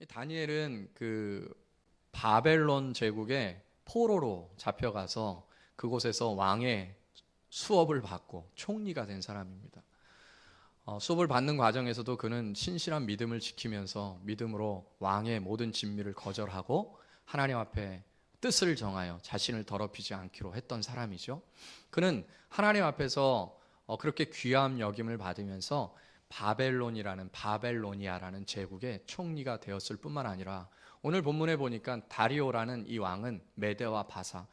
다니엘은 그 바벨론 제국의 포로로 잡혀가서 그곳에서 왕의 수업을 받고 총리가 된 사람입니다. 수업을 받는 과정에서도 그는 신실한 믿음을 지키면서 믿음으로 왕의 모든 진미를 거절하고 하나님 앞에 뜻을 정하여 자신을 더럽히지 않기로 했던 사람이죠. 그는 하나님 앞에서 그렇게 귀함 여김을 받으면서 바벨로니아라는 제국의 총리가 되었을 뿐만 아니라 오늘 본문에 보니까 다리오라는 이 왕은 메대와 바사,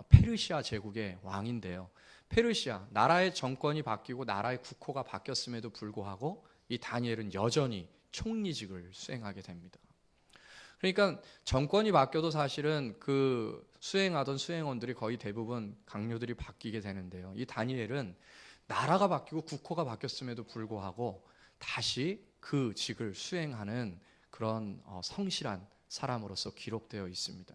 페르시아 제국의 왕인데요. 페르시아, 나라의 정권이 바뀌고 나라의 국호가 바뀌었음에도 불구하고 이 다니엘은 여전히 총리직을 수행하게 됩니다. 그러니까 정권이 바뀌어도 사실은 그 수행하던 수행원들이 거의 대부분 강요들이 바뀌게 되는데요. 이 다니엘은 나라가 바뀌고 국호가 바뀌었음에도 불구하고 다시 그 직을 수행하는 그런 성실한 사람으로서 기록되어 있습니다.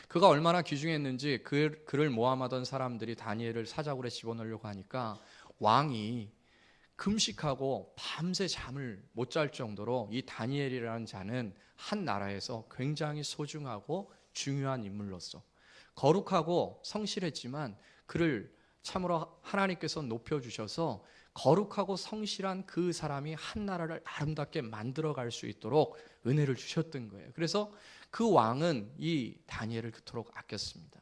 그가 얼마나 귀중했는지 그를 모함하던 사람들이 다니엘을 사자굴에 집어넣으려고 하니까 왕이 금식하고 밤새 잠을 못 잘 정도로 이 다니엘이라는 자는 한 나라에서 굉장히 소중하고 중요한 인물로서 거룩하고 성실했지만 그를 참으로 하나님께서 높여주셔서 거룩하고 성실한 그 사람이 한 나라를 아름답게 만들어갈 수 있도록 은혜를 주셨던 거예요. 그래서 그 왕은 이 다니엘을 그토록 아꼈습니다.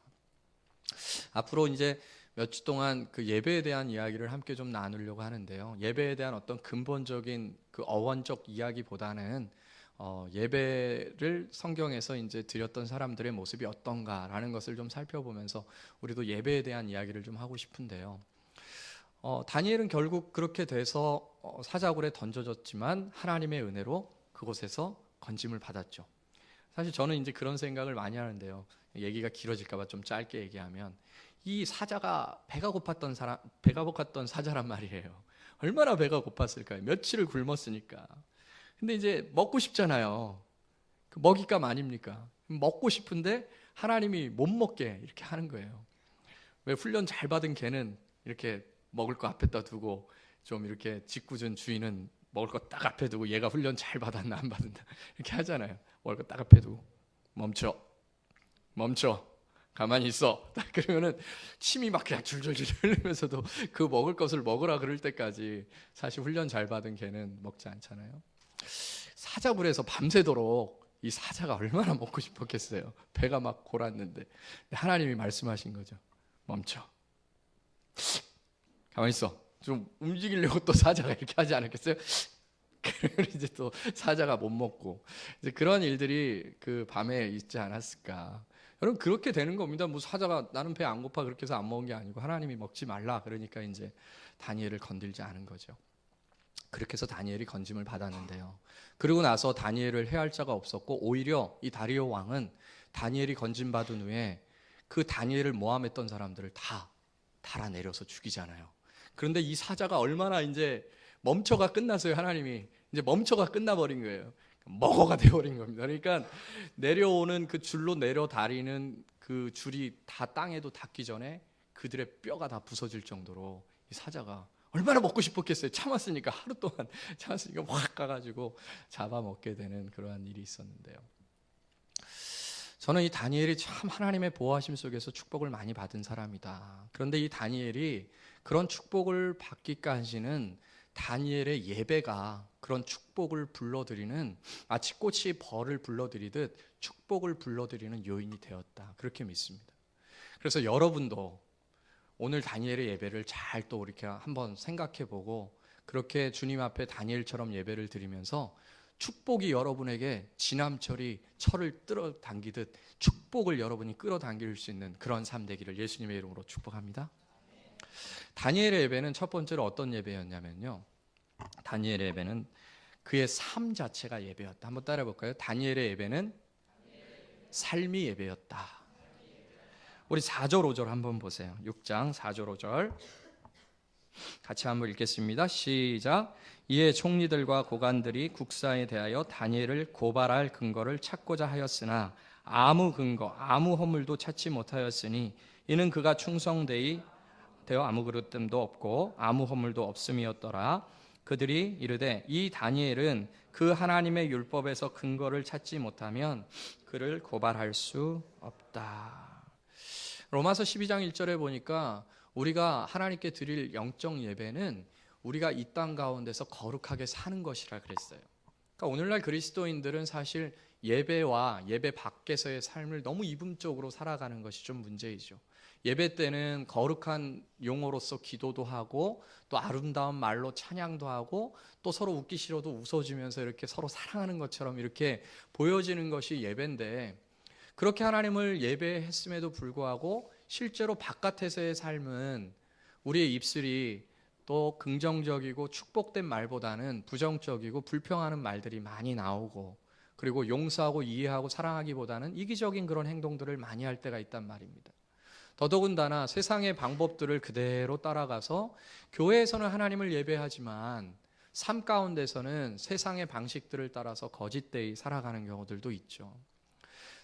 앞으로 이제 몇 주 동안 그 예배에 대한 이야기를 함께 좀 나누려고 하는데요. 예배에 대한 어떤 근본적인 그 어원적 이야기보다는 예배를 성경에서 이제 드렸던 사람들의 모습이 어떤가라는 것을 좀 살펴보면서 우리도 예배에 대한 이야기를 좀 하고 싶은데요. 다니엘은 결국 그렇게 돼서 사자굴에 던져졌지만 하나님의 은혜로 그곳에서 건짐을 받았죠. 사실 저는 이제 그런 생각을 많이 하는데요. 얘기가 길어질까봐 좀 짧게 얘기하면 이 사자가 배가 고팠던 사자란 말이에요. 얼마나 배가 고팠을까요? 며칠을 굶었으니까. 근데 이제 먹고 싶잖아요. 그 먹잇감 아닙니까? 먹고 싶은데 하나님이 못 먹게 이렇게 하는 거예요. 왜 훈련 잘 받은 개는 이렇게 먹을 거 앞에다 두고 좀 이렇게 짓궂은 주인은 먹을 거 딱 앞에 두고 얘가 훈련 잘 받았나 안 받았나 이렇게 하잖아요. 먹을 거 딱 앞에 두고 멈춰 가만히 있어. 딱 그러면은 침이 막 그냥 줄줄줄 흘리면서도 그 먹을 것을 먹으라 그럴 때까지 사실 훈련 잘 받은 개는 먹지 않잖아요. 사자굴에서 밤새도록 이 사자가 얼마나 먹고 싶었겠어요. 배가 막 골았는데 하나님이 말씀하신 거죠. 멈춰. 가만히 있어. 좀 움직이려고 또 사자가 이렇게 하지 않았겠어요? 그러면 이제 또 사자가 못 먹고 이제 그런 일들이 그 밤에 있지 않았을까. 여러분 그렇게 되는 겁니다. 뭐 사자가 나는 배 안 고파 그렇게 해서 안 먹은 게 아니고 하나님이 먹지 말라 그러니까 이제 다니엘을 건들지 않은 거죠. 그렇게 해서 다니엘이 건짐을 받았는데요. 그리고 나서 다니엘을 해할 자가 없었고 오히려 이 다리오 왕은 다니엘이 건짐받은 후에 그 다니엘을 모함했던 사람들을 다 달아내려서 죽이잖아요. 그런데 이 사자가 얼마나 이제 멈춰가 끝났어요. 하나님이 이제 멈춰가 끝나버린 거예요. 먹어가 되어버린 겁니다. 그러니까 내려오는 그 줄로 내려다리는 그 줄이 다 땅에도 닿기 전에 그들의 뼈가 다 부서질 정도로 이 사자가 얼마나 먹고 싶었겠어요. 참았으니까 하루 동안 참았으니까 확 가가지고 잡아먹게 되는 그러한 일이 있었는데요. 저는 이 다니엘이 참 하나님의 보호하심 속에서 축복을 많이 받은 사람이다. 그런데 이 다니엘이 그런 축복을 받기까지는 다니엘의 예배가 그런 축복을 불러들이는 마치 꽃이 벌을 불러들이듯 축복을 불러들이는 요인이 되었다. 그렇게 믿습니다. 그래서 여러분도 오늘 다니엘의 예배를 잘 또 이렇게 한번 생각해보고 그렇게 주님 앞에 다니엘처럼 예배를 드리면서 축복이 여러분에게 지남철이 철을 끌어당기듯 축복을 여러분이 끌어당길 수 있는 그런 삶 되기를 예수님의 이름으로 축복합니다. 다니엘의 예배는 첫 번째로 어떤 예배였냐면요. 다니엘의 예배는 그의 삶 자체가 예배였다. 한번 따라해 볼까요? 다니엘의 예배는 삶이 예배였다. 우리 4절 5절 한번 보세요. 6장 4절 5절 같이 한번 읽겠습니다. 시작. 이에 총리들과 고관들이 국사에 대하여 다니엘을 고발할 근거를 찾고자 하였으나 아무 근거, 아무 허물도 찾지 못하였으니 이는 그가 충성되어 아무 그릇됨도 없고 아무 허물도 없음이었더라. 그들이 이르되 이 다니엘은 그 하나님의 율법에서 근거를 찾지 못하면 그를 고발할 수 없다. 로마서 12장 1절에 보니까 우리가 하나님께 드릴 영적 예배는 우리가 이 땅 가운데서 거룩하게 사는 것이라 그랬어요. 그러니까 오늘날 그리스도인들은 사실 예배와 예배 밖에서의 삶을 너무 이분적으로 살아가는 것이 좀 문제이죠. 예배 때는 거룩한 용어로서 기도도 하고 또 아름다운 말로 찬양도 하고 또 서로 웃기 싫어도 웃어주면서 이렇게 서로 사랑하는 것처럼 이렇게 보여지는 것이 예배인데, 그렇게 하나님을 예배했음에도 불구하고 실제로 바깥에서의 삶은 우리의 입술이 또 긍정적이고 축복된 말보다는 부정적이고 불평하는 말들이 많이 나오고, 그리고 용서하고 이해하고 사랑하기보다는 이기적인 그런 행동들을 많이 할 때가 있단 말입니다. 더더군다나 세상의 방법들을 그대로 따라가서 교회에서는 하나님을 예배하지만 삶 가운데서는 세상의 방식들을 따라서 거짓되이 살아가는 경우들도 있죠.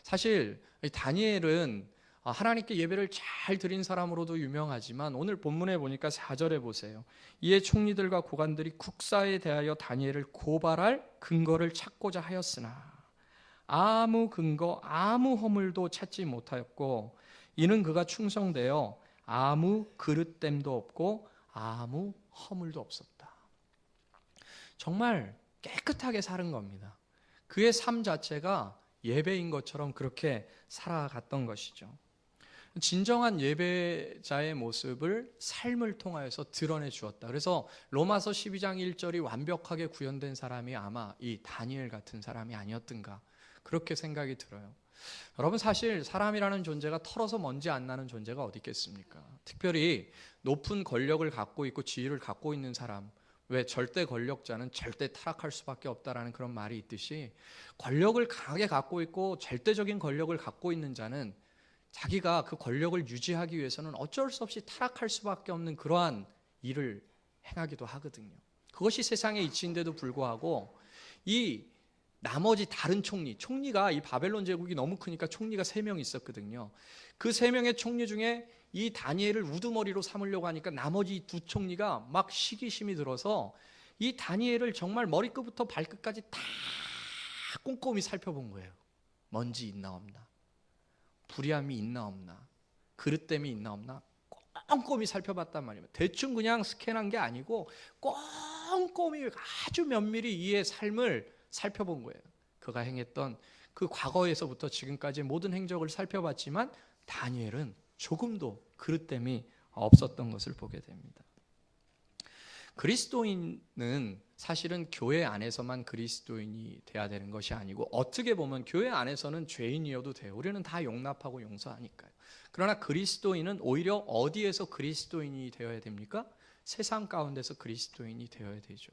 사실 다니엘은 하나님께 예배를 잘 드린 사람으로도 유명하지만 오늘 본문에 보니까 4절에 보세요. 이에 총리들과 고관들이 국사에 대하여 다니엘을 고발할 근거를 찾고자 하였으나 아무 근거 아무 허물도 찾지 못하였고 이는 그가 충성되어 아무 그릇됨도 없고 아무 허물도 없었다. 정말 깨끗하게 사는 겁니다. 그의 삶 자체가 예배인 것처럼 그렇게 살아갔던 것이죠. 진정한 예배자의 모습을 삶을 통하여서 드러내 주었다. 그래서 로마서 12장 1절이 완벽하게 구현된 사람이 아마 이 다니엘 같은 사람이 아니었던가 그렇게 생각이 들어요. 여러분, 사실 사람이라는 존재가 털어서 먼지 안 나는 존재가 어디 있겠습니까? 특별히 높은 권력을 갖고 있고 지위를 갖고 있는 사람, 왜 절대 권력자는 절대 타락할 수밖에 없다라는 그런 말이 있듯이 권력을 강하게 갖고 있고 절대적인 권력을 갖고 있는 자는 자기가 그 권력을 유지하기 위해서는 어쩔 수 없이 타락할 수밖에 없는 그러한 일을 행하기도 하거든요. 그것이 세상의 이치인데도 불구하고 이 나머지 다른 총리가 이 바벨론 제국이 너무 크니까 총리가 3명 있었거든요. 그 3명의 총리 중에 이 다니엘을 우두머리로 삼으려고 하니까 나머지 2 총리가 막 시기심이 들어서 이 다니엘을 정말 머리끝부터 발끝까지 다 꼼꼼히 살펴본 거예요. 먼지 있나 없나, 불의함이 있나 없나, 그릇됨이 있나 없나 꼼꼼히 살펴봤단 말이에요. 대충 그냥 스캔한 게 아니고 꼼꼼히 아주 면밀히 이의 삶을 살펴본 거예요. 그가 행했던 그 과거에서부터 지금까지의 모든 행적을 살펴봤지만 다니엘은 조금도 그릇됨이 없었던 것을 보게 됩니다. 그리스도인은 사실은 교회 안에서만 그리스도인이 돼야 되는 것이 아니고 어떻게 보면 교회 안에서는 죄인이어도 돼요. 우리는 다 용납하고 용서하니까요. 그러나 그리스도인은 오히려 어디에서 그리스도인이 되어야 됩니까? 세상 가운데서 그리스도인이 되어야 되죠.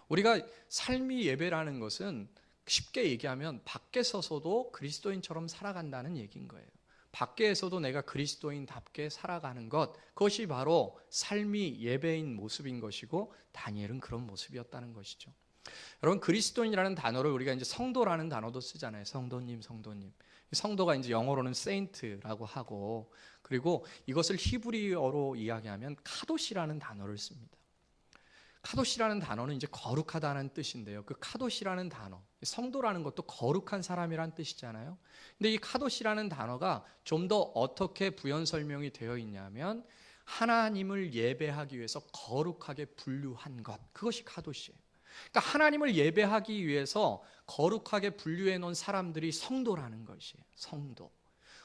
우리가 삶이 예배라는 것은 쉽게 얘기하면 밖에 서서도 그리스도인처럼 살아간다는 얘기인 거예요. 밖에서도 내가 그리스도인답게 살아가는 것, 그것이 바로 삶이 예배인 모습인 것이고 다니엘은 그런 모습이었다는 것이죠. 여러분, 그리스도인이라는 단어를 우리가 이제 성도라는 단어도 쓰잖아요. 성도님. 성도가 이제 영어로는 saint라고 하고, 그리고 이것을 히브리어로 이야기하면 카도시라는 단어를 씁니다. 카도시라는 단어는 이제 거룩하다는 뜻인데요. 그 카도시라는 단어, 성도라는 것도 거룩한 사람이란 뜻이잖아요. 근데 이 카도시라는 단어가 좀 더 어떻게 부연 설명이 되어 있냐면 하나님을 예배하기 위해서 거룩하게 분류한 것, 그것이 카도시예요. 그러니까 하나님을 예배하기 위해서 거룩하게 분류해 놓은 사람들이 성도라는 것이에요. 성도.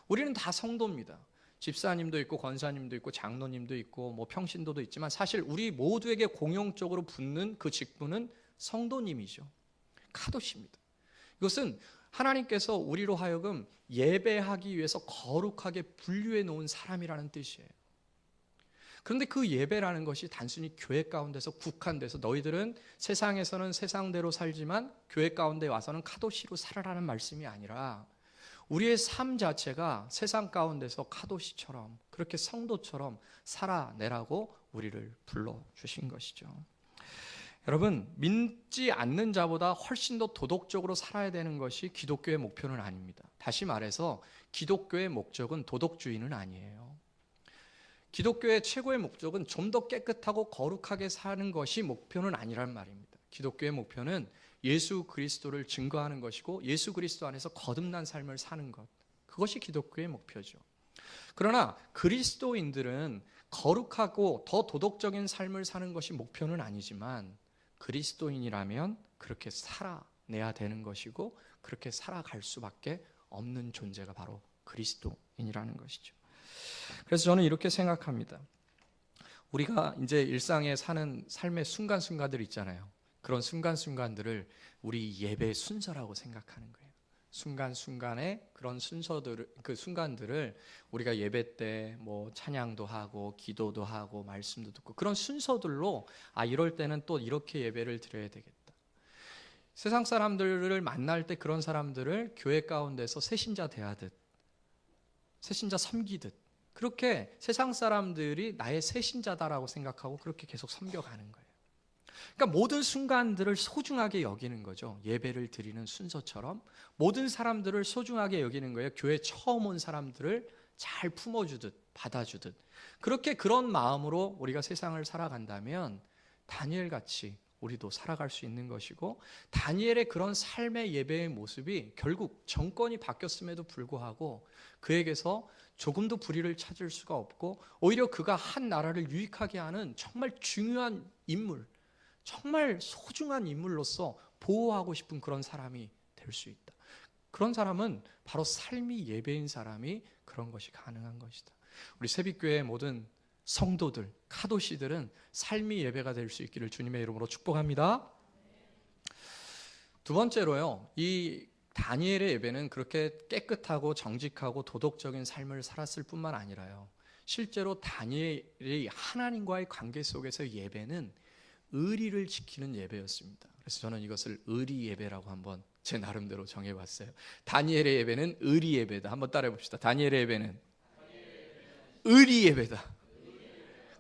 우리는 다 성도입니다. 집사님도 있고 권사님도 있고 장로님도 있고 뭐 평신도도 있지만 사실 우리 모두에게 공용적으로 붙는 그 직분은 성도님이죠. 카도시입니다. 이것은 하나님께서 우리로 하여금 예배하기 위해서 거룩하게 분류해 놓은 사람이라는 뜻이에요. 그런데 그 예배라는 것이 단순히 교회 가운데서 국한돼서 너희들은 세상에서는 세상대로 살지만 교회 가운데 와서는 카도시로 살아라는 말씀이 아니라 우리의 삶 자체가 세상 가운데서 카도시처럼 그렇게 성도처럼 살아내라고 우리를 불러주신 것이죠. 여러분, 믿지 않는 자보다 훨씬 더 도덕적으로 살아야 되는 것이 기독교의 목표는 아닙니다. 다시 말해서 기독교의 목적은 도덕주의는 아니에요. 기독교의 최고의 목적은 좀 더 깨끗하고 거룩하게 사는 것이 목표는 아니란 말입니다. 기독교의 목표는 예수 그리스도를 증거하는 것이고 예수 그리스도 안에서 거듭난 삶을 사는 것, 그것이 기독교의 목표죠. 그러나 그리스도인들은 거룩하고 더 도덕적인 삶을 사는 것이 목표는 아니지만 그리스도인이라면 그렇게 살아내야 되는 것이고 그렇게 살아갈 수밖에 없는 존재가 바로 그리스도인이라는 것이죠. 그래서 저는 이렇게 생각합니다. 우리가 이제 일상에 사는 삶의 순간순간들 있잖아요. 그런 순간순간들을 우리 예배의 순서라고 생각하는 거예요. 순간순간에 그런 그 순간들을 우리가 예배 때 뭐 찬양도 하고 기도도 하고 말씀도 듣고 그런 순서들로 이럴 때는 또 이렇게 예배를 드려야 되겠다. 세상 사람들을 만날 때 그런 사람들을 교회 가운데서 새신자 대하듯 새신자 섬기듯 그렇게 세상 사람들이 나의 새신자다라고 생각하고 그렇게 계속 섬겨가는 거예요. 그러니까 모든 순간들을 소중하게 여기는 거죠. 예배를 드리는 순서처럼 모든 사람들을 소중하게 여기는 거예요. 교회 처음 온 사람들을 잘 품어주듯 받아주듯 그렇게 그런 마음으로 우리가 세상을 살아간다면 다니엘같이 우리도 살아갈 수 있는 것이고 다니엘의 그런 삶의 예배의 모습이 결국 정권이 바뀌었음에도 불구하고 그에게서 조금도 불의를 찾을 수가 없고 오히려 그가 한 나라를 유익하게 하는 정말 중요한 인물, 정말 소중한 인물로서 보호하고 싶은 그런 사람이 될 수 있다. 그런 사람은 바로 삶이 예배인 사람이 그런 것이 가능한 것이다. 우리 새빛교회의 모든 성도들, 카도시들은 삶이 예배가 될 수 있기를 주님의 이름으로 축복합니다. 두 번째로요, 이 다니엘의 예배는 그렇게 깨끗하고 정직하고 도덕적인 삶을 살았을 뿐만 아니라요, 실제로 다니엘이 하나님과의 관계 속에서 예배는 의리를 지키는 예배였습니다. 그래서 저는 이것을 의리 예배라고 한번 제 나름대로 정해봤어요. 다니엘의 예배는 의리 예배다. 한번 따라해 봅시다. 다니엘의 예배는 의리 예배다.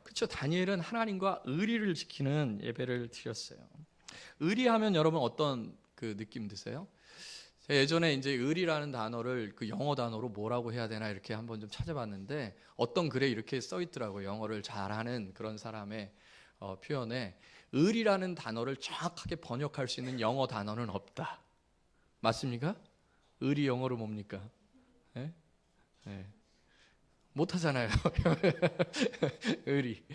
그렇죠. 다니엘은 하나님과 의리를 지키는 예배를 드렸어요. 의리하면 여러분 어떤 그 느낌 드세요? 제가 예전에 이제 의리라는 단어를 그 영어 단어로 뭐라고 해야 되나 이렇게 한번 좀 찾아봤는데 어떤 글에 이렇게 써 있더라고요. 영어를 잘하는 그런 사람의 표현에 의리라는 단어를 정확하게 번역할 수 있는 영어 단어는 없다. 맞습니까? 의리 영어로 뭡니까? 네? 네. 못하잖아요. 의리.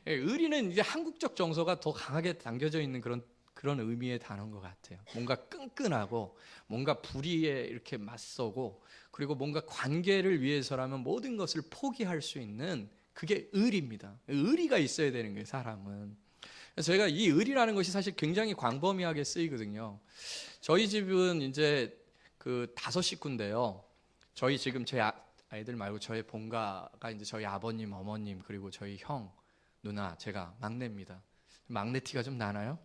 의리는 이제 한국적 정서가 더 강하게 담겨져 있는 그런 의미의 단어인 것 같아요. 뭔가 끈끈하고 뭔가 불의에 이렇게 맞서고 그리고 뭔가 관계를 위해서라면 모든 것을 포기할 수 있는 그게 의리입니다. 의리가 있어야 되는 거예요, 사람은. 그래서 저희가 이 의리라는 것이 사실 굉장히 광범위하게 쓰이거든요. 저희 집은 이제 그 5식구인데요. 저희 지금 제 아이들 말고 저희 본가가 이제 저희 아버님, 어머님 그리고 저희 형, 누나, 제가 막내입니다. 막내 티가 좀 나나요?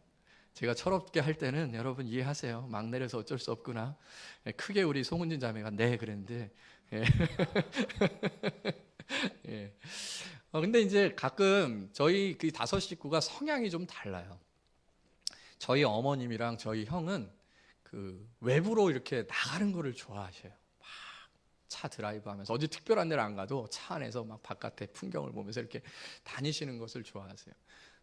제가 철없게 할 때는 여러분 이해하세요. 막내라서 어쩔 수 없구나. 크게 우리 송은진 자매가 네 그랬는데 예. 근데 이제 가끔 저희 그 5식구가 성향이 좀 달라요. 저희 어머님이랑 저희 형은 그 외부로 이렇게 나가는 거를 좋아하셔요. 막 차 드라이브 하면서 어디 특별한 데를 안 가도 차 안에서 막 바깥에 풍경을 보면서 이렇게 다니시는 것을 좋아하세요.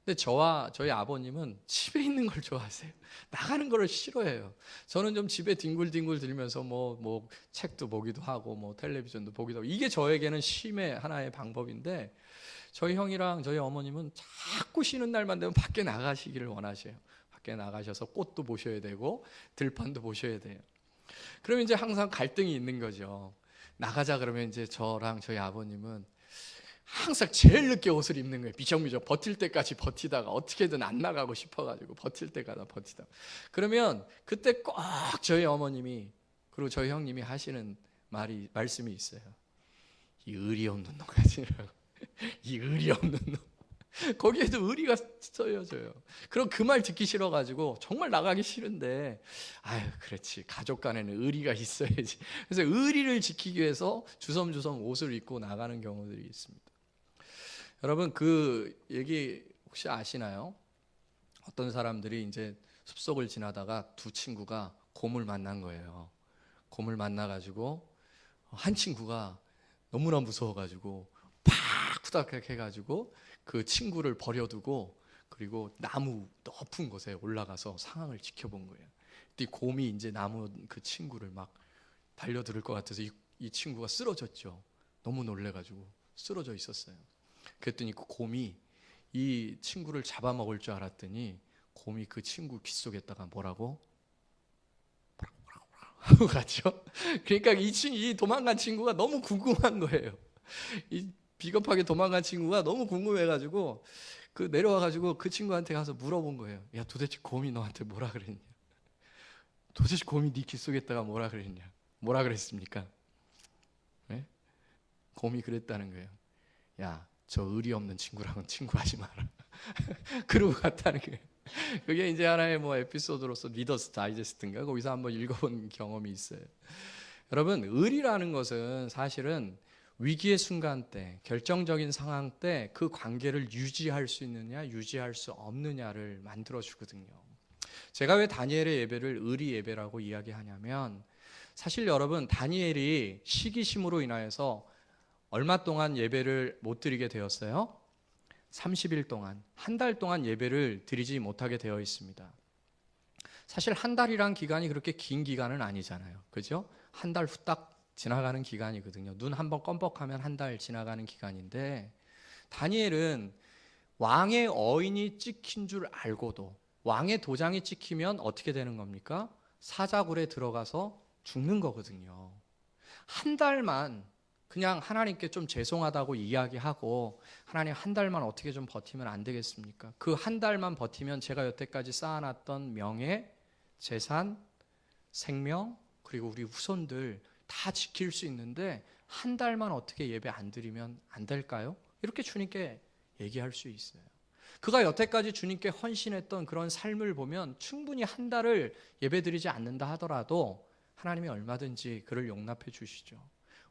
근데 저와 저희 아버님은 집에 있는 걸 좋아하세요. 나가는 거를 싫어해요. 저는 좀 집에 뒹굴뒹굴 들면서 뭐 책도 보기도 하고 뭐 텔레비전도 보기도 하고 이게 저에게는 쉼의 하나의 방법인데 저희 형이랑 저희 어머님은 자꾸 쉬는 날만 되면 밖에 나가시기를 원하셔요. 밖에 나가셔서 꽃도 보셔야 되고 들판도 보셔야 돼요. 그러면 이제 항상 갈등이 있는 거죠. 나가자 그러면 이제 저랑 저희 아버님은 항상 제일 늦게 옷을 입는 거예요. 비정비정 버틸 때까지 버티다가 어떻게든 안 나가고 싶어가지고 버틸 때까지 버티다가 그러면 그때 꼭 저희 어머님이 그리고 저희 형님이 하시는 말씀이 있어요. 이 의리 없는 놈 같으라고. 이 의리 없는 놈. 거기에도 의리가 써여져요. 그럼 그 말 듣기 싫어가지고 정말 나가기 싫은데 아유 그렇지 가족 간에는 의리가 있어야지. 그래서 의리를 지키기 위해서 주섬주섬 옷을 입고 나가는 경우들이 있습니다. 여러분 그 얘기 혹시 아시나요? 어떤 사람들이 이제 숲속을 지나다가 두 친구가 곰을 만난 거예요. 곰을 만나가지고 한 친구가 너무나 무서워가지고 팍 후닥후닥 해가지고 그 친구를 버려두고 그리고 나무 높은 곳에 올라가서 상황을 지켜본 거예요. 그때 곰이 이제 나무 그 친구를 막 달려들 것 같아서 이 친구가 쓰러졌죠. 너무 놀래가지고 쓰러져 있었어요. 그랬더니 그 곰이 이 친구를 잡아먹을 줄 알았더니 곰이 그 친구 귓속에다가 뭐라고 하고 갔죠. 그러니까 이 도망간 친구가 너무 궁금한 거예요. 이 비겁하게 도망간 친구가 너무 궁금해가지고 그 내려와가지고 그 친구한테 가서 물어본 거예요. 야, 도대체 곰이 너한테 뭐라 그랬냐? 도대체 곰이 네 귓속에다가 뭐라 그랬냐? 뭐라 그랬습니까? 네? 곰이 그랬다는 거예요. 야, 저 의리 없는 친구랑은 친구하지 마라. 그러고 갔다는 거예요. 그게 이제 하나의 뭐 에피소드로서 리더스 다이제스트인가 거기서 한번 읽어본 경험이 있어요. 여러분, 의리라는 것은 사실은 위기의 순간 때, 결정적인 상황 때 그 관계를 유지할 수 있느냐, 유지할 수 없느냐를 만들어 주거든요. 제가 왜 다니엘의 예배를 의리 예배라고 이야기하냐면, 사실 여러분, 다니엘이 시기심으로 인하여서 얼마 동안 예배를 못 드리게 되었어요? 30일 동안, 한 달 동안 예배를 드리지 못하게 되어 있습니다. 사실 한 달이란 기간이 그렇게 긴 기간은 아니잖아요. 그죠? 한 달 후딱 지나가는 기간이거든요. 눈 한번 껌뻑하면 한 달 지나가는 기간인데, 다니엘은 왕의 어인이 찍힌 줄 알고도 왕의 도장이 찍히면 어떻게 되는 겁니까? 사자굴에 들어가서 죽는 거거든요. 한 달만 그냥 하나님께 좀 죄송하다고 이야기하고, 하나님 한 달만 어떻게 좀 버티면 안 되겠습니까? 그 한 달만 버티면 제가 여태까지 쌓아놨던 명예, 재산, 생명, 그리고 우리 후손들 다 지킬 수 있는데 한 달만 어떻게 예배 안 드리면 안 될까요? 이렇게 주님께 얘기할 수 있어요. 그가 여태까지 주님께 헌신했던 그런 삶을 보면 충분히 한 달을 예배 드리지 않는다 하더라도 하나님이 얼마든지 그를 용납해 주시죠.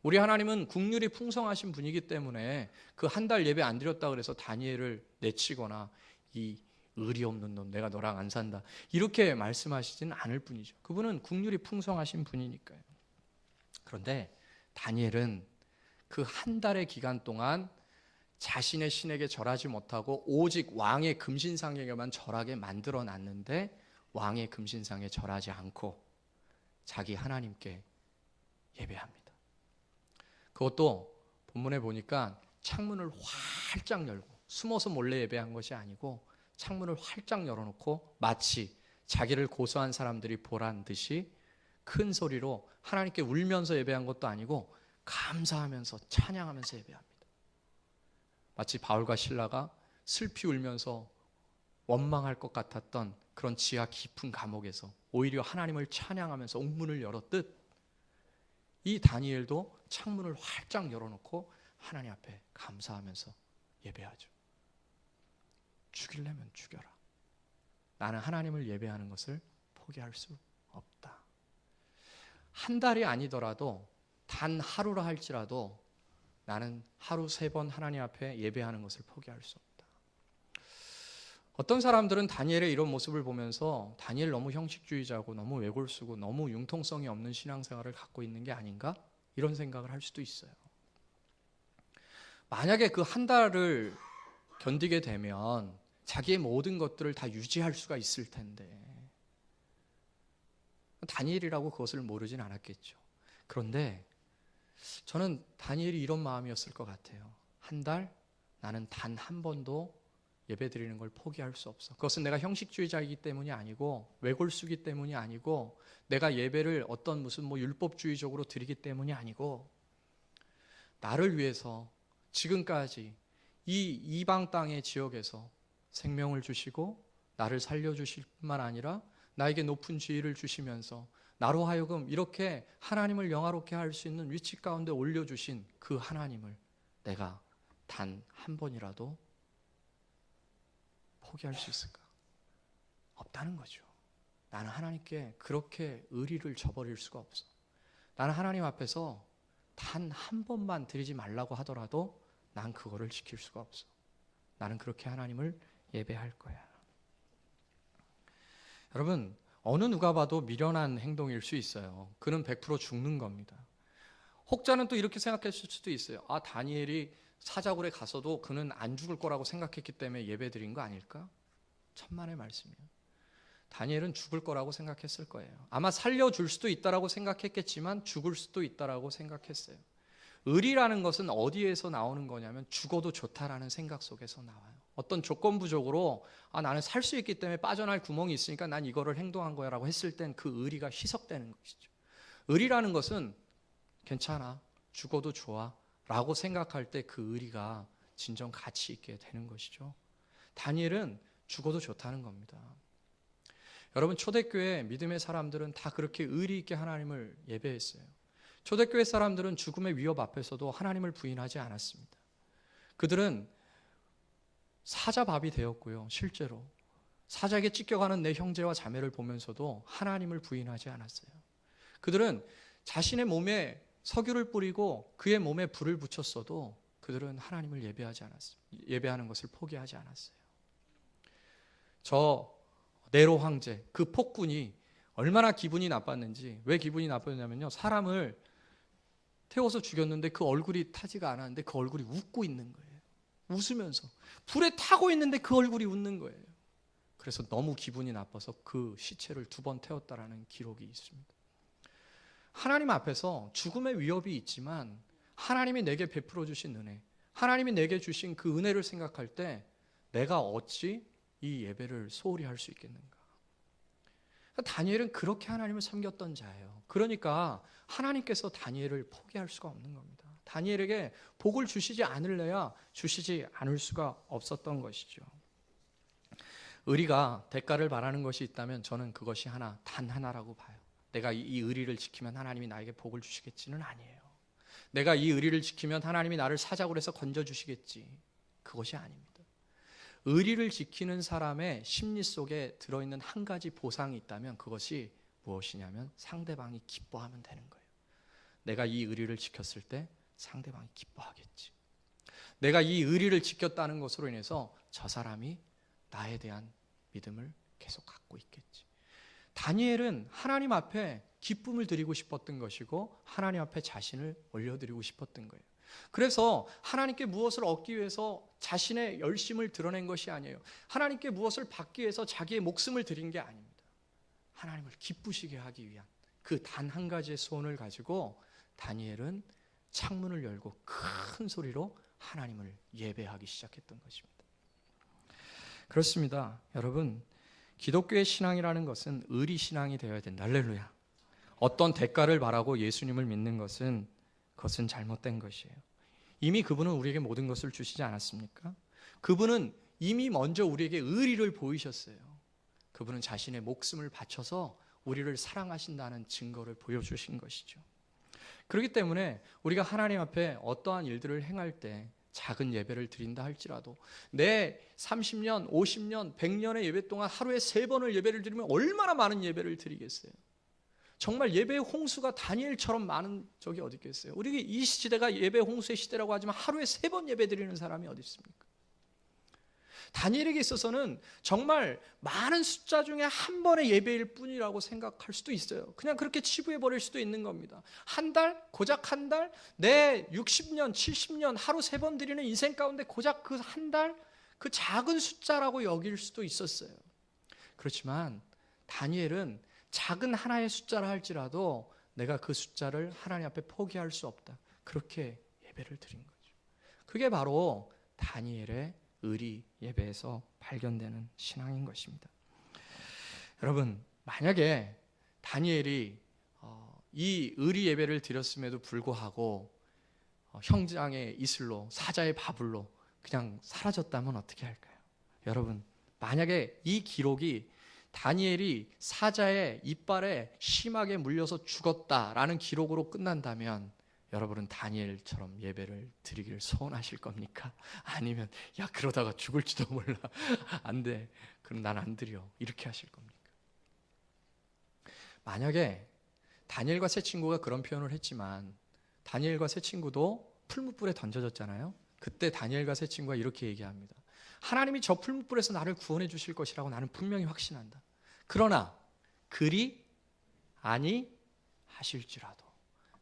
우리 하나님은 국률이 풍성하신 분이기 때문에 그 한 달 예배 안 드렸다 그래서 다니엘을 내치거나 이 의리 없는 놈 내가 너랑 안 산다 이렇게 말씀하시지는 않을 뿐이죠. 그분은 국률이 풍성하신 분이니까요. 그런데 다니엘은 그 한 달의 기간 동안 자신의 신에게 절하지 못하고 오직 왕의 금신상에게만 절하게 만들어 놨는데 왕의 금신상에 절하지 않고 자기 하나님께 예배합니다. 그것도 본문에 보니까 창문을 활짝 열고 숨어서 몰래 예배한 것이 아니고 창문을 활짝 열어놓고 마치 자기를 고소한 사람들이 보란 듯이 큰 소리로 하나님께 울면서 예배한 것도 아니고 감사하면서 찬양하면서 예배합니다. 마치 바울과 실라가 슬피 울면서 원망할 것 같았던 그런 지하 깊은 감옥에서 오히려 하나님을 찬양하면서 옥문을 열었듯 이 다니엘도 창문을 활짝 열어놓고 하나님 앞에 감사하면서 예배하죠. 죽이려면 죽여라. 나는 하나님을 예배하는 것을 포기할 수 없다. 한 달이 아니더라도 단 하루라 할지라도 나는 하루 3번 하나님 앞에 예배하는 것을 포기할 수 없다. 어떤 사람들은 다니엘의 이런 모습을 보면서 다니엘 너무 형식주의자고 너무 외골수고 너무 융통성이 없는 신앙생활을 갖고 있는 게 아닌가? 이런 생각을 할 수도 있어요. 만약에 그 한 달을 견디게 되면 자기의 모든 것들을 다 유지할 수가 있을 텐데 다니엘이라고 그것을 모르진 않았겠죠. 그런데 저는 다니엘이 이런 마음이었을 것 같아요. 한 달 나는 단 한 번도 예배 드리는 걸 포기할 수 없어. 그것은 내가 형식주의자이기 때문이 아니고 외골수기 때문이 아니고 내가 예배를 어떤 무슨 율법주의적으로 드리기 때문이 아니고 나를 위해서 지금까지 이 이방 땅의 지역에서 생명을 주시고 나를 살려주실 뿐만 아니라 나에게 높은 지위를 주시면서 나로 하여금 이렇게 하나님을 영화롭게 할 수 있는 위치 가운데 올려주신 그 하나님을 내가 단 한 번이라도 포기할 수 있을까? 없다는 거죠. 나는 하나님께 그렇게 의리를 저버릴 수가 없어. 나는 하나님 앞에서 단 한 번만 드리지 말라고 하더라도 난 그거를 지킬 수가 없어. 나는 그렇게 하나님을 예배할 거야. 여러분, 어느 누가 봐도 미련한 행동일 수 있어요. 그는 100% 죽는 겁니다. 혹자는 또 이렇게 생각했을 수도 있어요. 다니엘이 사자굴에 가서도 그는 안 죽을 거라고 생각했기 때문에 예배드린 거 아닐까? 천만의 말씀이에요. 다니엘은 죽을 거라고 생각했을 거예요. 아마 살려줄 수도 있다라고 생각했겠지만 죽을 수도 있다라고 생각했어요. 의리라는 것은 어디에서 나오는 거냐면 죽어도 좋다라는 생각 속에서 나와요. 어떤 조건부적으로 나는 살 수 있기 때문에 빠져날 구멍이 있으니까 난 이거를 행동한 거야 라고 했을 땐 그 의리가 희석되는 것이죠. 의리라는 것은 괜찮아, 죽어도 좋아 라고 생각할 때 그 의리가 진정 가치 있게 되는 것이죠. 다니엘은 죽어도 좋다는 겁니다. 여러분, 초대교회 믿음의 사람들은 다 그렇게 의리 있게 하나님을 예배했어요. 초대교회 사람들은 죽음의 위협 앞에서도 하나님을 부인하지 않았습니다. 그들은 사자밥이 되었고요. 실제로 사자에게 찢겨가는 내 형제와 자매를 보면서도 하나님을 부인하지 않았어요. 그들은 자신의 몸에 석유를 뿌리고 그의 몸에 불을 붙였어도 그들은 하나님을 예배하지 않았어요. 예배하는 것을 포기하지 않았어요. 저 네로 황제, 그 폭군이 얼마나 기분이 나빴는지. 왜 기분이 나빴냐면요, 사람을 태워서 죽였는데 그 얼굴이 타지가 않았는데 그 얼굴이 웃고 있는 거예요. 웃으면서 불에 타고 있는데 그 얼굴이 웃는 거예요. 그래서 너무 기분이 나빠서 그 시체를 2번 태웠다라는 기록이 있습니다. 하나님 앞에서 죽음의 위협이 있지만 하나님이 내게 베풀어 주신 은혜, 하나님이 내게 주신 그 은혜를 생각할 때 내가 어찌 이 예배를 소홀히 할 수 있겠는가? 다니엘은 그렇게 하나님을 섬겼던 자예요. 그러니까 하나님께서 다니엘을 포기할 수가 없는 겁니다. 다니엘에게 복을 주시지 않을래야 주시지 않을 수가 없었던 것이죠. 의리가 대가를 바라는 것이 있다면 저는 그것이 단 하나라고 봐요. 내가 이 의리를 지키면 하나님이 나에게 복을 주시겠지는 아니에요. 내가 이 의리를 지키면 하나님이 나를 사자굴에서 건져주시겠지. 그것이 아닙니다. 의리를 지키는 사람의 심리 속에 들어있는 한 가지 보상이 있다면 그것이 무엇이냐면 상대방이 기뻐하면 되는 거예요. 내가 이 의리를 지켰을 때 상대방이 기뻐하겠지. 내가 이 의리를 지켰다는 것으로 인해서 저 사람이 나에 대한 믿음을 계속 갖고 있겠지. 다니엘은 하나님 앞에 기쁨을 드리고 싶었던 것이고 하나님 앞에 자신을 올려드리고 싶었던 거예요. 그래서 하나님께 무엇을 얻기 위해서 자신의 열심을 드러낸 것이 아니에요. 하나님께 무엇을 받기 위해서 자기의 목숨을 드린 게 아닙니다. 하나님을 기쁘시게 하기 위한 그 단 한 가지의 소원을 가지고 다니엘은 창문을 열고 큰 소리로 하나님을 예배하기 시작했던 것입니다. 그렇습니다. 여러분, 기독교의 신앙이라는 것은 의리 신앙이 되어야 된다. 할렐루야. 어떤 대가를 바라고 예수님을 믿는 것은 그것은 잘못된 것이에요. 이미 그분은 우리에게 모든 것을 주시지 않았습니까? 그분은 이미 먼저 우리에게 의리를 보이셨어요. 그분은 자신의 목숨을 바쳐서 우리를 사랑하신다는 증거를 보여주신 것이죠. 그렇기 때문에 우리가 하나님 앞에 어떠한 일들을 행할 때 작은 예배를 드린다 할지라도 내 30년, 50년, 100년의 예배 동안 하루에 3번을 예배를 드리면 얼마나 많은 예배를 드리겠어요. 정말 예배의 홍수가 다니엘처럼 많은 적이 어디 있겠어요. 우리 이 시대가 예배 홍수의 시대라고 하지만 하루에 3번 예배 드리는 사람이 어디 있습니까? 다니엘에게 있어서는 정말 많은 숫자 중에 한 번의 예배일 뿐이라고 생각할 수도 있어요. 그냥 그렇게 치부해 버릴 수도 있는 겁니다. 한 달, 고작 한 달, 내 60년, 70년 하루 3번 드리는 인생 가운데 고작 그 한 달, 그 작은 숫자라고 여길 수도 있었어요. 그렇지만 다니엘은 작은 하나의 숫자라 할지라도 내가 그 숫자를 하나님 앞에 포기할 수 없다. 그렇게 예배를 드린 거죠. 그게 바로 다니엘의 의리 예배에서 발견되는 신앙인 것입니다. 여러분, 만약에 다니엘이 이 의리 예배를 드렸음에도 불구하고 형장의 이슬로 사자의 바불로 그냥 사라졌다면 어떻게 할까요? 여러분, 만약에 이 기록이 다니엘이 사자의 이빨에 심하게 물려서 죽었다라는 기록으로 끝난다면 여러분은 다니엘처럼 예배를 드리기를 소원하실 겁니까? 아니면 야 그러다가 죽을지도 몰라 안 돼 그럼 난 안 드려 이렇게 하실 겁니까? 만약에 다니엘과 세 친구가 그런 표현을 했지만 다니엘과 세 친구도 풀무불에 던져졌잖아요. 그때 다니엘과 세 친구가 이렇게 얘기합니다. 하나님이 저 풀무불에서 나를 구원해 주실 것이라고 나는 분명히 확신한다. 그러나 그리 아니하실지라도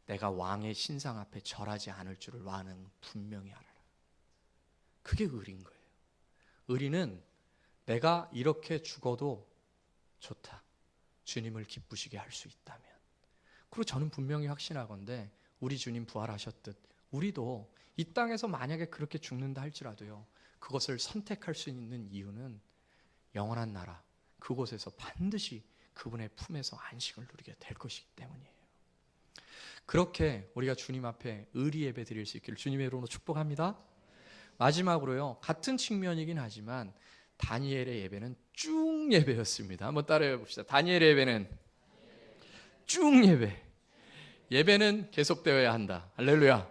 내가 왕의 신상 앞에 절하지 않을 줄을 나는 분명히 알아라. 그게 의리인 거예요. 의리는 내가 이렇게 죽어도 좋다. 주님을 기쁘시게 할 수 있다면. 그리고 저는 분명히 확신하건대 우리 주님 부활하셨듯 우리도 이 땅에서 만약에 그렇게 죽는다 할지라도요, 그것을 선택할 수 있는 이유는 영원한 나라, 그곳에서 반드시 그분의 품에서 안식을 누리게 될 것이기 때문이에요. 그렇게 우리가 주님 앞에 의리 예배 드릴 수 있기를 주님의 이름으로 축복합니다. 마지막으로요, 같은 측면이긴 하지만 다니엘의 예배는 쭉 예배였습니다. 한번 따라해 봅시다. 다니엘의 예배는 쭉 예배. 예배는 계속되어야 한다. 할렐루야.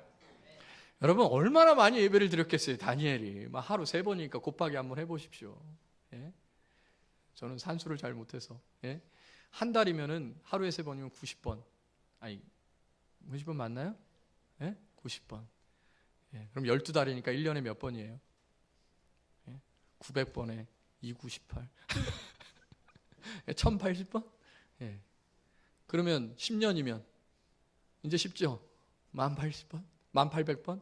여러분 얼마나 많이 예배를 드렸겠어요. 다니엘이 막 하루 3번이니까 곱하기 한번 해보십시오. 예? 저는 산수를 잘 못해서, 예? 한 달이면은 하루에 3번이면 90번. 아니 90번 맞나요? 예? 90번. 예. 그럼 12달이니까 1년에 몇 번이에요? 예? 900번에 298. 1080번? 예. 그러면 10년이면 이제 쉽죠? 1080번? 1800번?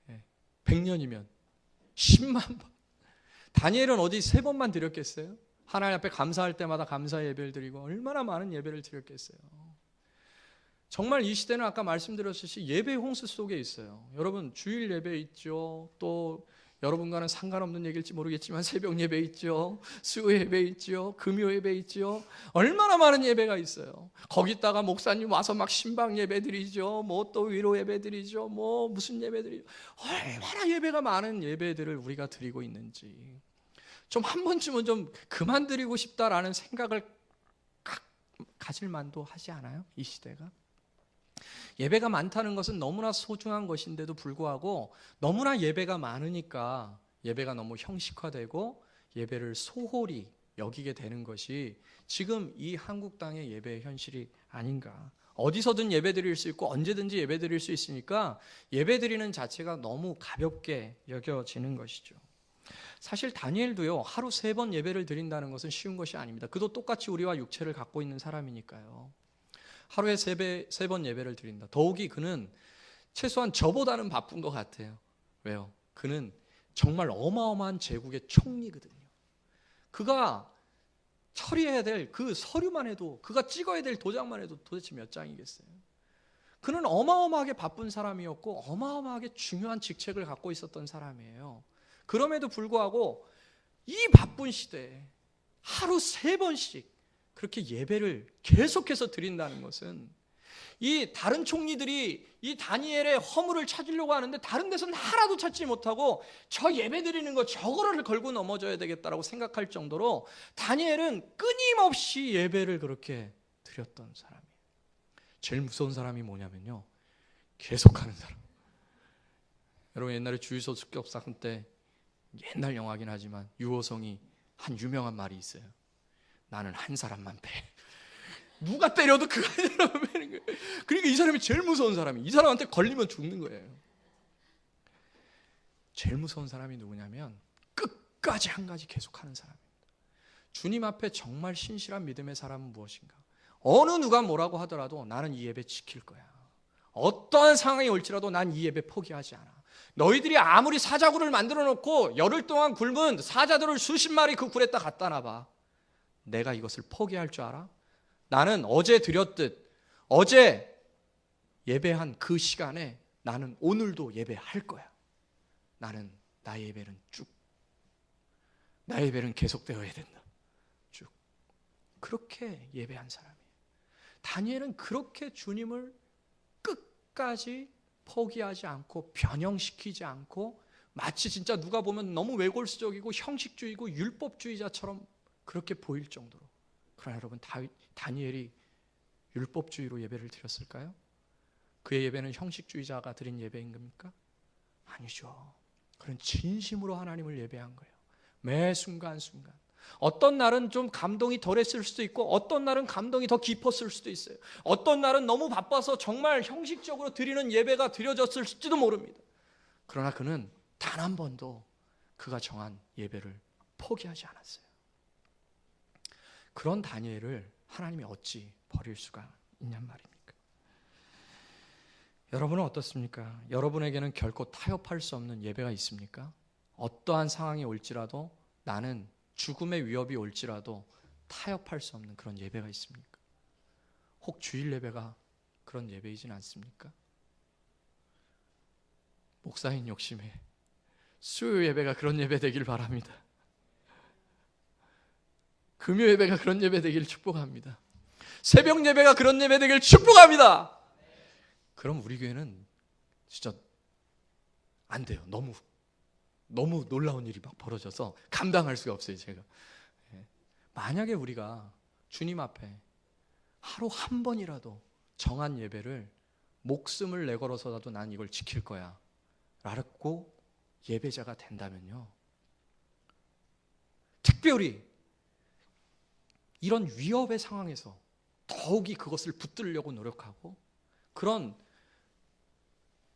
예. 100년이면 10만 번. 다니엘은 어디 3번만 드렸겠어요? 하나님 앞에 감사할 때마다 감사 예배를 드리고 얼마나 많은 예배를 드렸겠어요. 정말 이 시대는 아까 말씀드렸듯이 예배 홍수 속에 있어요. 여러분 주일 예배 있죠. 또 여러분과는 상관없는 얘기일지 모르겠지만 새벽 예배 있죠. 수요 예배 있죠. 금요 예배 있죠. 얼마나 많은 예배가 있어요. 거기다가 목사님 와서 막 신방 예배 드리죠. 뭐 또 위로 예배 드리죠. 뭐 무슨 예배 드리죠. 얼마나 예배가 많은 예배들을 우리가 드리고 있는지 좀 한 번쯤은 좀 그만 드리고 싶다라는 생각을 가질 만도 하지 않아요? 이 시대가? 예배가 많다는 것은 너무나 소중한 것인데도 불구하고 너무나 예배가 많으니까 예배가 너무 형식화되고 예배를 소홀히 여기게 되는 것이 지금 이 한국 땅의 예배의 현실이 아닌가. 어디서든 예배 드릴 수 있고 언제든지 예배 드릴 수 있으니까 예배 드리는 자체가 너무 가볍게 여겨지는 것이죠. 사실 다니엘도요, 하루 3번 예배를 드린다는 것은 쉬운 것이 아닙니다. 그도 똑같이 우리와 육체를 갖고 있는 사람이니까요. 하루에 3번 예배를 드린다. 더욱이 그는 최소한 저보다는 바쁜 것 같아요. 왜요? 그는 정말 어마어마한 제국의 총리거든요. 그가 처리해야 될 그 서류만 해도, 그가 찍어야 될 도장만 해도 도대체 몇 장이겠어요? 그는 어마어마하게 바쁜 사람이었고 어마어마하게 중요한 직책을 갖고 있었던 사람이에요. 그럼에도 불구하고 이 바쁜 시대에 하루 3번씩 그렇게 예배를 계속해서 드린다는 것은 이 다른 총리들이 이 다니엘의 허물을 찾으려고 하는데 다른 데서는 하나도 찾지 못하고 저 예배 드리는 거 저거를 걸고 넘어져야 되겠다라고 생각할 정도로 다니엘은 끊임없이 예배를 그렇게 드렸던 사람이에요. 제일 무서운 사람이 뭐냐면요, 계속하는 사람. 여러분 옛날에 주유소 습격사건 때 옛날 영화긴 하지만 유호성이 한 유명한 말이 있어요. 나는 한 사람만 패. 누가 때려도 그 한 사람만 패는 거예요. 그러니까 이 사람이 제일 무서운 사람이, 이 사람한테 걸리면 죽는 거예요. 제일 무서운 사람이 누구냐면 끝까지 한 가지 계속하는 사람입니다. 주님 앞에 정말 신실한 믿음의 사람은 무엇인가? 어느 누가 뭐라고 하더라도 나는 이 예배 지킬 거야. 어떠한 상황이 올지라도 난 이 예배 포기하지 않아. 너희들이 아무리 사자굴을 만들어 놓고 열흘 동안 굶은 사자들을 수십 마리 그 굴에다 갖다 놔봐. 내가 이것을 포기할 줄 알아? 나는 어제 드렸듯 어제 예배한 그 시간에 나는 오늘도 예배할 거야. 나는 나의 예배는 쭉, 나의 예배는 계속되어야 된다. 쭉. 그렇게 예배한 사람이에요. 다니엘은 그렇게 주님을 끝까지 포기하지 않고 변형시키지 않고 마치 진짜 누가 보면 너무 외골수적이고 형식주의고 율법주의자처럼 그렇게 보일 정도로. 그러나 여러분 다니엘이 율법주의로 예배를 드렸을까요? 그의 예배는 형식주의자가 드린 예배인 겁니까? 아니죠. 그는 진심으로 하나님을 예배한 거예요. 매 순간순간. 어떤 날은 좀 감동이 덜했을 수도 있고 어떤 날은 감동이 더 깊었을 수도 있어요. 어떤 날은 너무 바빠서 정말 형식적으로 드리는 예배가 드려졌을지도 모릅니다. 그러나 그는 단 한 번도 그가 정한 예배를 포기하지 않았어요. 그런 다니엘을 하나님이 어찌 버릴 수가 있냔 말입니까? 여러분은 어떻습니까? 여러분에게는 결코 타협할 수 없는 예배가 있습니까? 어떠한 상황이 올지라도, 나는 죽음의 위협이 올지라도 타협할 수 없는 그런 예배가 있습니까? 혹 주일 예배가 그런 예배이진 않습니까? 목사인 욕심에 수요 예배가 그런 예배 되길 바랍니다. 금요 예배가 그런 예배 되길 축복합니다. 새벽 예배가 그런 예배 되길 축복합니다. 그럼 우리 교회는 진짜 안 돼요. 너무 놀라운 일이 막 벌어져서 감당할 수가 없어요, 제가. 만약에 우리가 주님 앞에 하루 한 번이라도 정한 예배를 목숨을 내걸어서라도 난 이걸 지킬 거야 라고 예배자가 된다면요, 특별히 이런 위협의 상황에서 더욱이 그것을 붙들려고 노력하고, 그런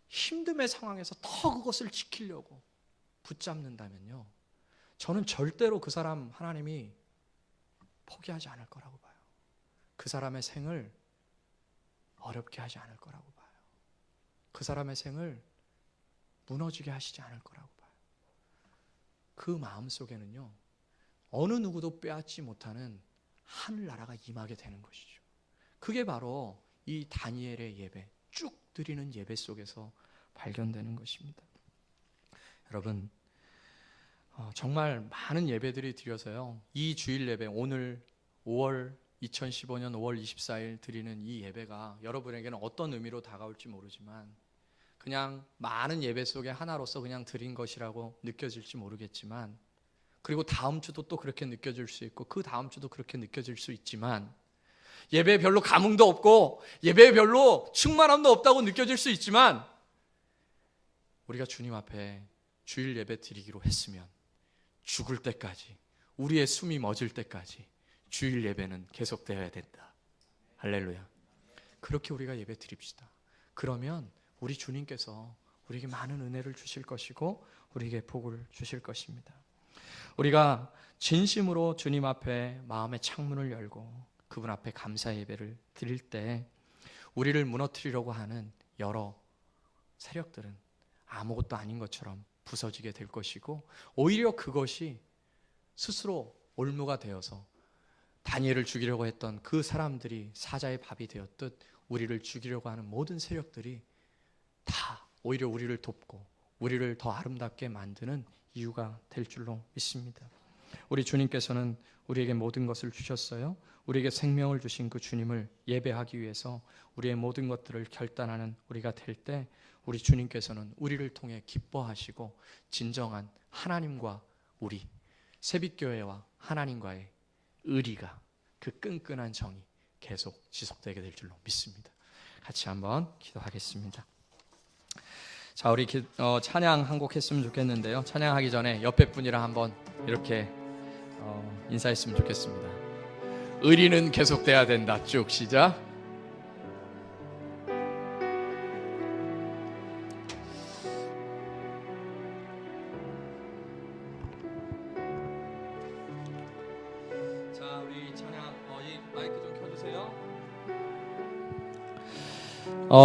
힘듦의 상황에서 더 그것을 지키려고 붙잡는다면요, 저는 절대로 그 사람 하나님이 포기하지 않을 거라고 봐요. 그 사람의 생을 어렵게 하지 않을 거라고 봐요. 그 사람의 생을 무너지게 하시지 않을 거라고 봐요. 그 마음 속에는요, 어느 누구도 빼앗지 못하는 하늘나라가 임하게 되는 것이죠. 그게 바로 이 다니엘의 예배, 쭉 드리는 예배 속에서 발견되는 것입니다. 여러분, 정말 많은 예배들이 드려서요, 이 주일 예배, 오늘 2015년 5월 24일 드리는 이 예배가 여러분에게는 어떤 의미로 다가올지 모르지만, 그냥 많은 예배 속에 하나로서 그냥 드린 것이라고 느껴질지 모르겠지만, 그리고 다음 주도 또 그렇게 느껴질 수 있고, 그 다음 주도 그렇게 느껴질 수 있지만, 예배에 별로 감흥도 없고 예배에 별로 충만함도 없다고 느껴질 수 있지만, 우리가 주님 앞에 주일 예배 드리기로 했으면 죽을 때까지, 우리의 숨이 멎을 때까지 주일 예배는 계속되어야 된다. 할렐루야. 그렇게 우리가 예배 드립시다. 그러면 우리 주님께서 우리에게 많은 은혜를 주실 것이고 우리에게 복을 주실 것입니다. 우리가 진심으로 주님 앞에 마음의 창문을 열고 그분 앞에 감사 예배를 드릴 때, 우리를 무너뜨리려고 하는 여러 세력들은 아무것도 아닌 것처럼 부서지게 될 것이고, 오히려 그것이 스스로 올무가 되어서 다니엘을 죽이려고 했던 그 사람들이 사자의 밥이 되었듯, 우리를 죽이려고 하는 모든 세력들이 다 오히려 우리를 돕고 우리를 더 아름답게 만드는 이유가 될 줄로 믿습니다. 우리 주님께서는 우리에게 모든 것을 주셨어요. 우리에게 생명을 주신 그 주님을 예배하기 위해서 우리의 모든 것들을 결단하는 우리가 될 때, 우리 주님께서는 우리를 통해 기뻐하시고 진정한 하나님과 우리 새빛교회와 하나님과의 의리가, 그 끈끈한 정이 계속 지속되게 될 줄로 믿습니다. 같이 한번 기도하겠습니다. 자, 우리 찬양 한 곡 했으면 좋겠는데요, 찬양하기 전에 옆에 분이랑 한번 이렇게 인사했으면 좋겠습니다. 의리는 계속돼야 된다. 쭉 시작. 자, 우리 찬양 이 마이크 좀 켜주세요.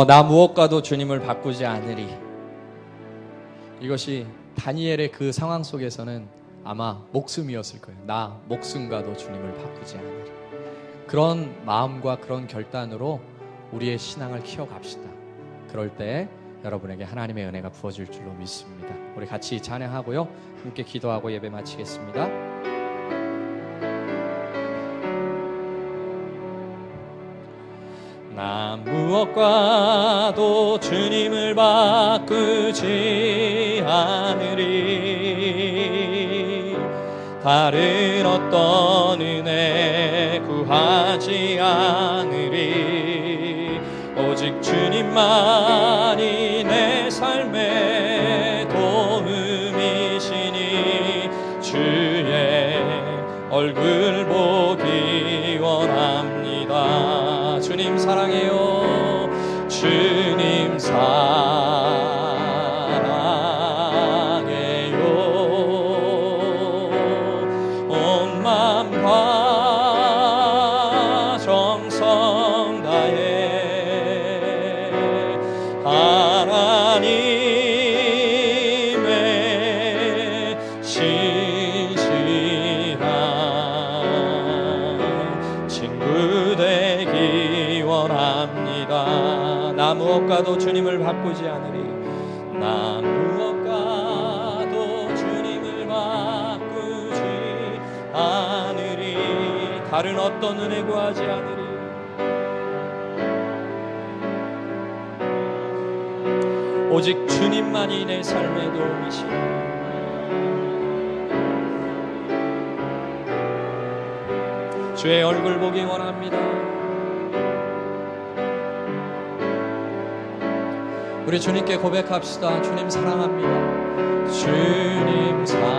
나 무엇과도 주님을 바꾸지 않으리. 이것이 다니엘의 그 상황 속에서는 아마 목숨이었을 거예요. 나 목숨과도 주님을 바꾸지 않으리. 그런 마음과 그런 결단으로 우리의 신앙을 키워갑시다. 그럴 때 여러분에게 하나님의 은혜가 부어질 줄로 믿습니다. 우리 같이 찬양하고요, 함께 기도하고 예배 마치겠습니다. 나 무엇과도 주님을 바꾸지 않으리. 다른 어떤 은혜 구하지 않으리. 오직 주님만이 내 삶의 도움이시니 주의 얼굴 보기 원합니다. 주님 사랑해요. 주님 사랑해요. 온 마음과 정성 다해 하나님의 무엇과도 주님을 바꾸지 않으리. 나 무엇과도 주님을 바꾸지 않으리. 다른 어떤 은혜 구하지 않으리. 오직 주님만이 내 삶의 도움이시니 주의 얼굴 보기 원합니다. 우리 주님께 고백합시다. 주님 사랑합니다. 주님 사랑해요.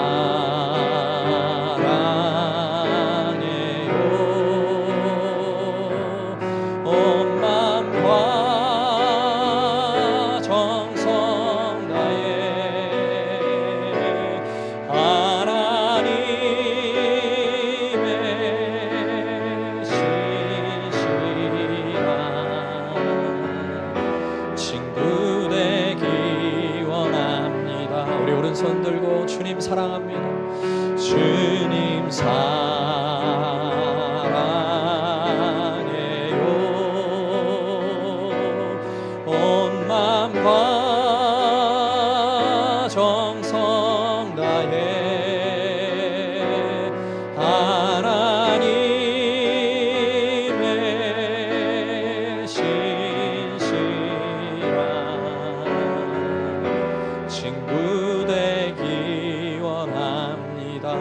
온 마음과 정성 다해 하나님의 신실한 친구 되기 원합니다. 우리 오른손 들고 주님 사랑합니다. 주님 사랑해요. 온 마음과 정성 다해 하나님의 신실한 친구 되기 원합니다.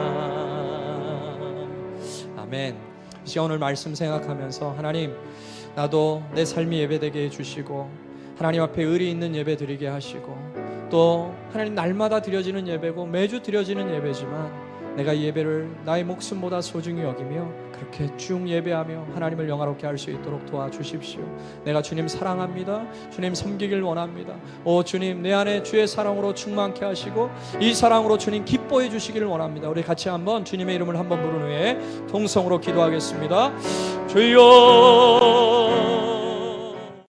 아멘. 이 시간 오늘 말씀 생각하면서 하나님, 나도 내 삶이 예배되게 해주시고 하나님 앞에 의리 있는 예배 드리게 하시고, 또 하나님 날마다 드려지는 예배고 매주 드려지는 예배지만 내가 이 예배를 나의 목숨보다 소중히 여기며 그렇게 쭉 예배하며 하나님을 영화롭게 할 수 있도록 도와주십시오. 내가 주님 사랑합니다. 주님 섬기길 원합니다. 오 주님, 내 안에 주의 사랑으로 충만케 하시고 이 사랑으로 주님 기뻐해 주시기를 원합니다. 우리 같이 한번 주님의 이름을 한번 부른 후에 통성으로 기도하겠습니다. 주여